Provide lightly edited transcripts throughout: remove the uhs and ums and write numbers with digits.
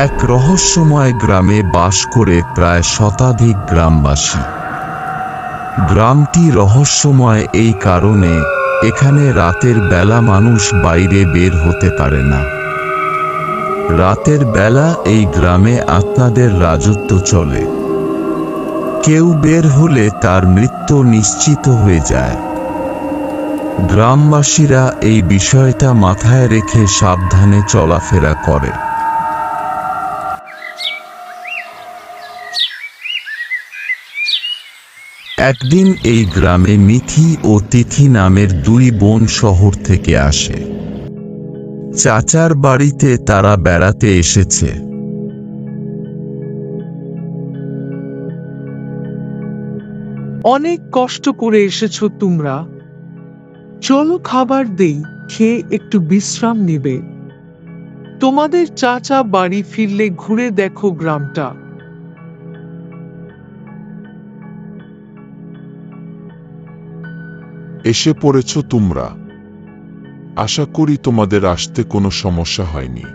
এক রহস্যময় গ্রামে বাস করে প্রায় শতাধিক গ্রামবাসী। গ্রামটি রহস্যময় এই কারণে এখানে রাতের বেলা মানুষ বাইরে বের হতে পারে না। রাতের বেলা এই গ্রামে আত্মাদের রাজত্ব চলে। কেউ বের হলে তার মৃত্যু নিশ্চিত হয়ে যায়। গ্রামবাসীরা এই বিষয়টা মাথায় রেখে সাবধানে চলাফেরা করে। একদিন এই গ্রামে মিথি ও তিথি নামের দুই বোন শহর থেকে আসে। চাচার বাড়িতে তারা বেড়াতে এসেছে। অনেক কষ্ট করে এসেছো তোমরা, চলো খাবার দেই, খেয়ে একটু বিশ্রাম নেবে। তোমাদের চাচা বাড়ি ফিরলে ঘুরে দেখো গ্রামটা। এসে পড়েছ তোমরা। আশা করি তোমাদের আসতে কোনো সমস্যা হয়নি।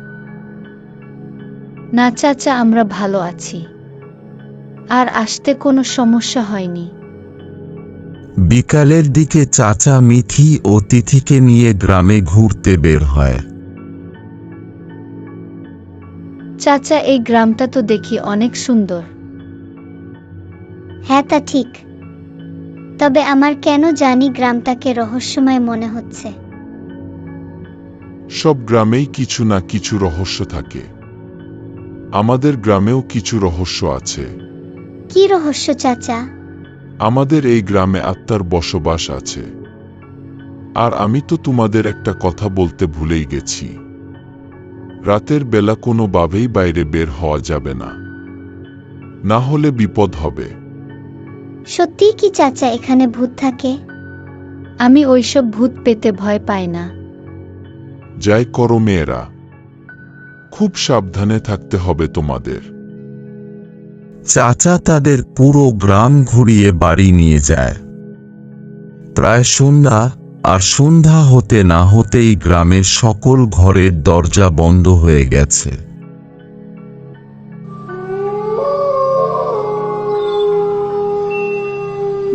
না চাচা, আমরা ভালো আছি, আর আসতে কোনো সমস্যা হয়নি। বিকালের দিকে চাচা মিথি ও তিথিকে নিয়ে গ্রামে ঘুরতে বের হয়। চাচা, এই গ্রামটা তো দেখি অনেক সুন্দর। হ্যাঁ, তা ঠিক, তবে আমার কেন জানি গ্রামটাকে রহস্যময় মনে হচ্ছে। সব গ্রামেই কিছু না কিছু রহস্য থাকে। আমাদের গ্রামেও কিছু রহস্য আছে। কি রহস্য চাচা? আমাদের এই গ্রামে আত্মার বসবাস আছে। আর আমি তো তোমাদের একটা কথা বলতে ভুলেই গেছি। রাতের বেলা কোনোভাবেই বাইরে বের হওয়া যাবে না, না হলে বিপদ হবে। সত্যিই কি চাচা এখানে ভূত থাকে? আমি ওইসব ভূত পেতে ভয় পাই না। যাই করো মেয়েরা, খুব সাবধানে থাকতে হবে তোমাদের। চাচা তাদের পুরো গ্রাম ঘুরিয়ে বাড়ি নিয়ে যায়। প্রায় সন্ধ্যা, আর সন্ধ্যা হতে না হতেই গ্রামের সকল ঘরের দরজা বন্ধ হয়ে গেছে।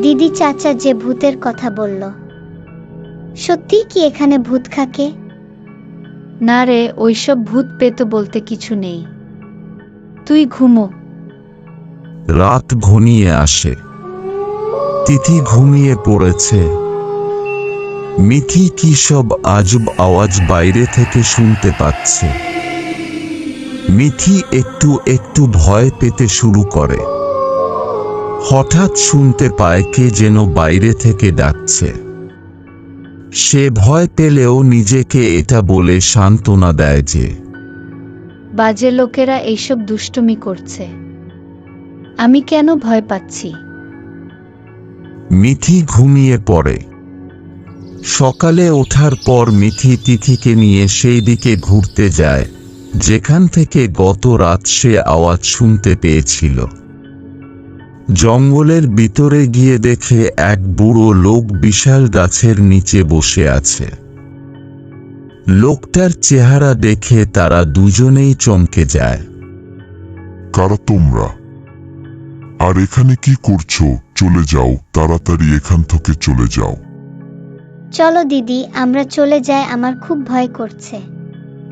দিদি, চাচা যে ভূতের কথা বলল, সত্যিই কি এখানে ভূত থাকে? না রে, ওইসব ভূত পেত বলতে কিছু নেই, তুই ঘুমো। রাত ঘনিয়ে আসে। তিথি ঘুমিয়ে পড়েছে। মিথি কি সব আজব আওয়াজ বাইরে থেকে শুনতে পাচ্ছে। মিথি একটু একটু ভয় পেতে শুরু করে। হঠাৎ শুনতে পায় কে যেন বাইরে থেকে ডাকছে। সে ভয় পেলেও নিজেকে এটা বলে সান্ত্বনা দেয় যে বাজে লোকেরা এইসব দুষ্টুমি করছে, আমি কেন ভয় পাচ্ছি। মিথি ঘুমিয়ে পড়ে। সকালে ওঠার পর মিথি তিথিকে নিয়ে সেই দিকে ঘুরতে যায় যেখান থেকে গত রাত সে আওয়াজ শুনতে পেয়েছিল। জঙ্গলের ভিতরে গিয়ে দেখে এক বুড়ো লোক বিশাল গাছের নিচে বসে আছে। লোকটার চেহারা দেখে তারা দুজনেই চমকে যায়। কারা তোমরা? আর এখানে কি করছো? চলে যাও, তাড়াতাড়ি এখান থেকে চলে যাও। চলো দিদি, আমরা চলে যাই, আমার খুব ভয় করছে।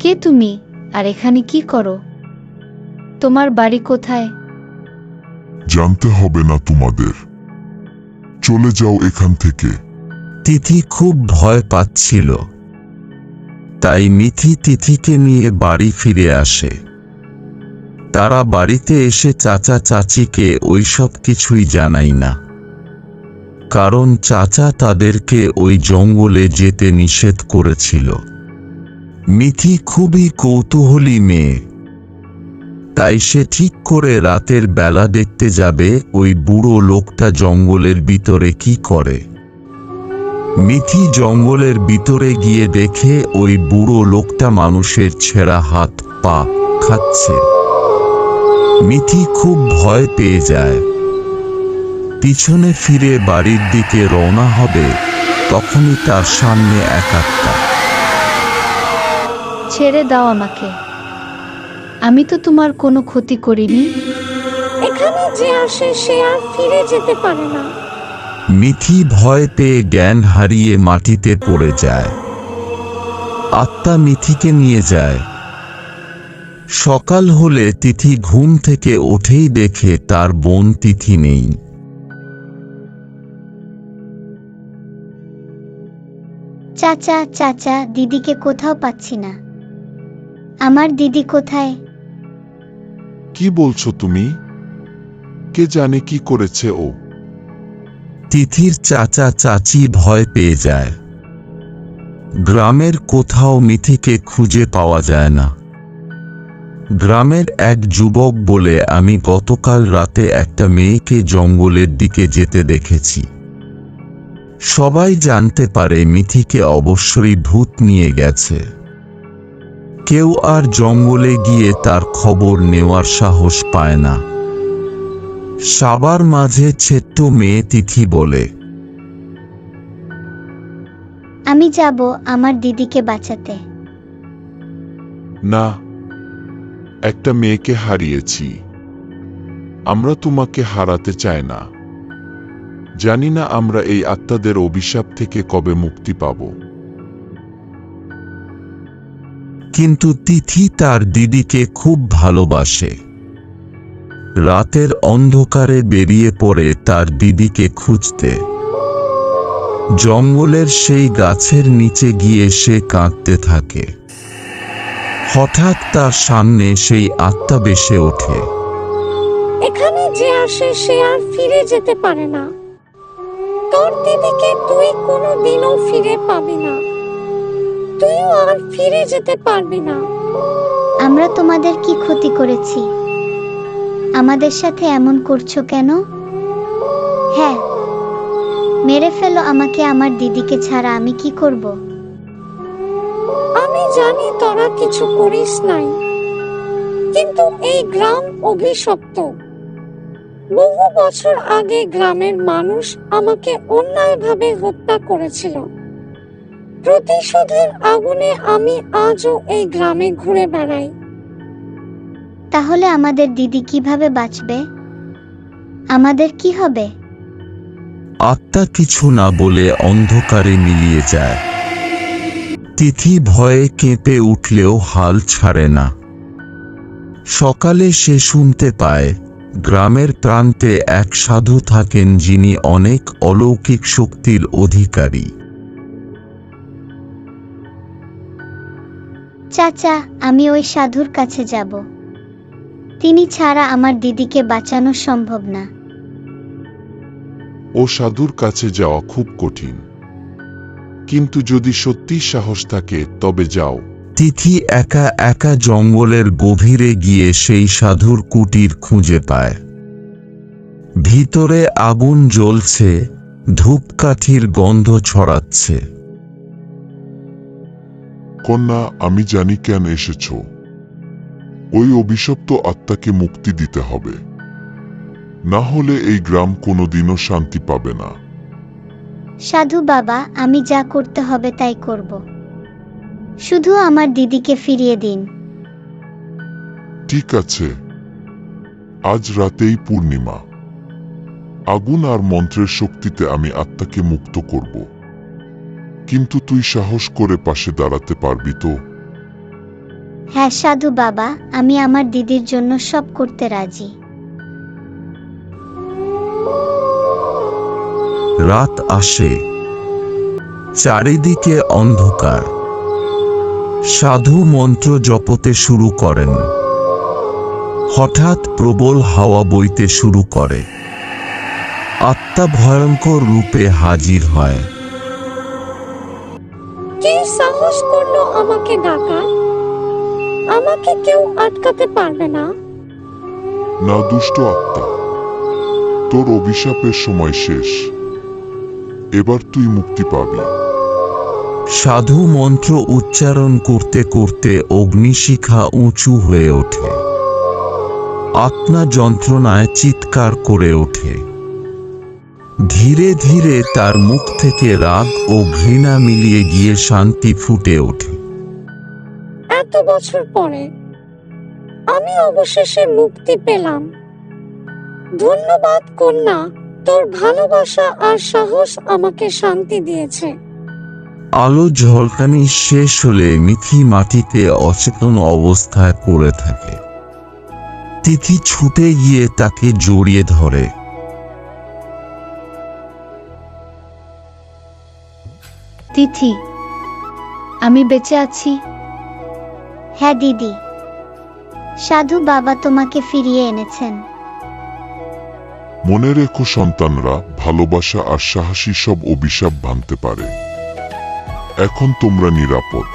কে তুমি, আর এখানে কি করো? তোমার বাড়ি কোথায়? জানতে হবে না তোমাদের, চলে যাও এখান থেকে। তিথি খুব ভয় পাচ্ছিল, তাই মিথি তিথিকে নিয়ে বাড়ি ফিরে আসে। তারা বাড়িতে এসে চাচা চাচিকে ওইসব কিছুই জানায় না, কারণ চাচা তাদেরকে ওই জঙ্গলে যেতে নিষেধ করেছিল। মিথি খুবই কৌতূহলী মেয়ে, তাই সে ঠিক করে রাতের বেলা দেখতে যাবে ওই বুড়ো লোকটা জঙ্গলের ভিতরে কি করে। মিথি জঙ্গলের ভিতরে গিয়ে দেখে ওই বুড়ো লোকটা মানুষের ছেঁড়া হাত পা খাচ্ছে। মিথি খুব ভয় পেয়ে যায়। পিছনে ফিরে বাড়ির দিকে রওনা হবে, তখনই তার সামনে এক আত্মা। ছেড়ে দাও আমাকে, আমি তো তোমার কোনো ক্ষতি করিনি। এখানে যে আসে সে আর ফিরে যেতে পারে না। মিথি ভয় পেয়ে জ্ঞান হারিয়ে মাটিতে পড়ে যায়। আত্মা মিথিকে নিয়ে যায়। সকাল হলে তিথি ঘুম থেকে উঠেই দেখে তার বোন তিথি নেই। চাচা চাচা, দিদিকে কোথাও পাচ্ছি না। আমার দিদি কোথায়? কি বলছো তুমি? কে জানে কি করেছে ও? তিথির চাচা চাচি ভয় পেয়ে যায়। গ্রামের কোথাও মিথিকে খুঁজে পাওয়া যায় না। গ্রামের এক যুবক বলে, আমি গতকাল রাতে একটা মেয়েকে জঙ্গলের দিকে যেতে দেখেছি। সবাই জানতে পারে মিথিকে অবশ্যই ভূত নিয়ে গেছে। কেউ আর জঙ্গলে গিয়ে তার খবর নেওয়ার সাহস পায় না। সবার মাঝে ছোট্ট মেয়ে তিথি বলে, আমি যাব আমার দিদিকে বাঁচাতে। না, একটা মেয়েকে হারিয়েছি। আমরা তোমাকে হারাতে চাই না। জানি না আমরা এই আত্মাদের অভিশাপ থেকে কবে মুক্তি পাব। কিন্তু তিথি তার দিদিকে খুব ভালোবাসে। রাতের অন্ধকারে বেরিয়ে পড়ে তার দিদিকে খুঁজতে। জঙ্গলের সেই গাছের নিচে গিয়ে সে কাঁদতে থাকে। হঠাৎ তার সামনে সেই আত্মা ভেসে ওঠে। এখানে যে আসে সে আর ফিরে যেতে পারে না। তোর দিদিকে তুই কোনোদিনও ফিরে পাবি না। তুইও আর ফিরে যেতে পারবি না। আমরা তোমাদের কি ক্ষতি করেছি? আমাদের সাথে এমন করছো কেন? হ্যাঁ, মেরে ফেলো আমাকে। আমার দিদিকে ছাড়া আমি কি করব? আমি জানি তোরা কিছু করিস নাই, কিন্তু এই গ্রাম অভিশপ্ত। বহু বছর আগে গ্রামের মানুষ আমাকে অন্যায়ভাবে হত্যা করেছিল। প্রতিশোধের আগুনে আমি আজও এই গ্রামে ঘুরে বেড়াই। তাহলে আমাদের দিদি কিভাবে বাঁচবে? আমাদের কি হবে? আত্মা কিছু না বলে অন্ধকারে মিলিয়ে যায়। তিথি ভয়ে কেঁপে উঠলেও হাল ছাড়ে না। সকালে সে শুনতে পায় গ্রামের প্রান্তে এক সাধু থাকেন, যিনি অনেক অলৌকিক শক্তির অধিকারী। চাচা, আমি ওই সাধুর কাছে যাব। তিনি ছাড়া আমার দিদিকে বাঁচানো সম্ভব না। ও সাধুর কাছে যাওয়া খুব কঠিন, কিন্তু যদি সত্যি সাহস থাকে তবে যাও। তিথি একা একা জঙ্গলের গভীরে গিয়ে সেই সাধুর কুটির খুঁজে পায়। ভিতরে আগুন জ্বলছে, ধূপকাঠির গন্ধ ছড়াচ্ছে। কন্যা, আমি জানি কেন এসেছ। ওই অভিশপ্ত আত্মাকে মুক্তি দিতে হবে, না হলে এই গ্রাম কোনোদিনও শান্তি পাবে না। সাধু বাবা, আমি যা করতে হবে তাই করব। শুধু আমার দিদিকে ফিরিয়ে দিন। ঠিক আছে, আজ রাতেই পূর্ণিমা। আগুন আর মন্ত্রের শক্তিতে আমি আত্মাকে মুক্ত করব। কিন্তু তুই সাহস করে পাশে দাঁড়াতে পারবি তো? হ্যাঁ সাধু বাবা, আমি আমার দিদির জন্য সব করতে রাজি। রাত আসে, চারিদিকে অন্ধকার। সাধু মন্ত্র জপতে শুরু করেন। হঠাৎ প্রবল হাওয়া বইতে শুরু করে। আত্মা ভয়ঙ্কর রূপে হাজির হয়। কে সাহস করলো আমাকে ডাকা? আমাকে কেউ আটকাতে পারবে না। না দুষ্ট আত্মা, তোর অভিশাপের সময় শেষ। এবার তুই মুক্তি পাবি। সাধু মন্ত্র উচ্চারণ করতে করতে অগ্নিশিখা উঁচু হয়ে ওঠে। আত্মা যন্ত্রণায় চিৎকার করে ওঠে। ধীরে ধীরে তার মুখ থেকে রাগ ও ঘৃণা মিলিয়ে গিয়ে শান্তি ফুটে ওঠে। এত বছর পরে আমি অবশেষে মুক্তি পেলাম। ধন্যবাদ কন্যা, তোর ভালোবাসা আর সাহস আমাকে শান্তি দিয়েছে। আলো ঝলকানি শেষ হলে মিথি মাটিতে অচেতন অবস্থায় পড়ে থাকে। তিথি ছুটে গিয়ে তাকে জড়িয়ে ধরে। তিথি, আমি বেঁচে আছি। হ্যাঁ দিদি, সাধু বাবা তোমাকে ফিরিয়ে এনেছেন। মনে রেখো সন্তানরা, ভালোবাসা আর সাহসী সব অভিশাপ ভাঙতে পারে। এখন তোমরা নিরাপদ।